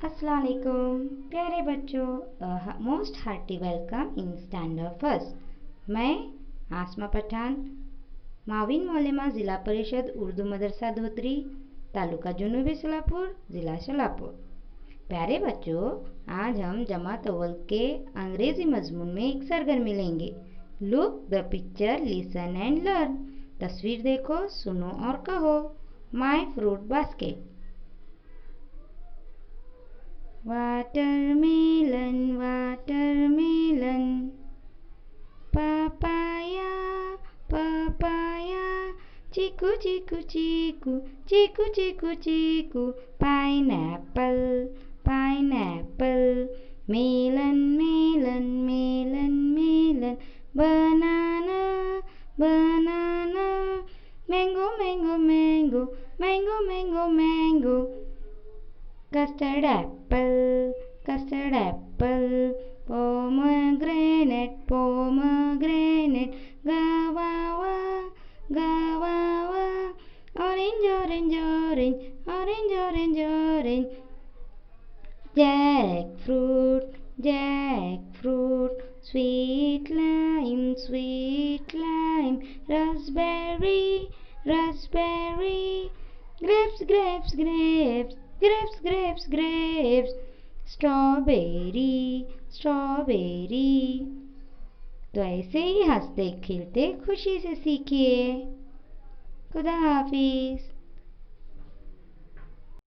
अस्सलाम वालेकुम प्यारे बच्चों, most hearty welcome in standard first. मैं आसमा पठान, माविन मौलेमा ज़िला परिषद उर्दू मदरसा धोत्री, तालुका जुनूबी सोलापुर, ज़िला सोलापुर। प्यारे बच्चों, आज हम जमात अव्वल के अंग्रेज़ी मजमून में एक सरगर्मी लेंगे। Look the picture, listen and learn. तस्वीर देखो, सुनो और कहो। My fruit basket. Watermelon, watermelon. Papaya, papaya. Chiku, chiku, chiku, chiku, chiku, chiku. Pineapple, pineapple. Melon, melon, melon, melon. Banana, banana. Mango, mango, mango, mango, mango, mango. Custard apple, custard apple. Pomegranate, pomegranate. Guava, guava. Orange, orange, orange, orange, orange, orange. Jackfruit, jackfruit. Sweet lime, sweet lime. Raspberry, raspberry. Grapes, grapes, grapes. Grapes, grapes, grapes. Strawberry, strawberry. तो ऐसे ही हंसते खेलते खुशी से सीखिए। खुदा हाफिज।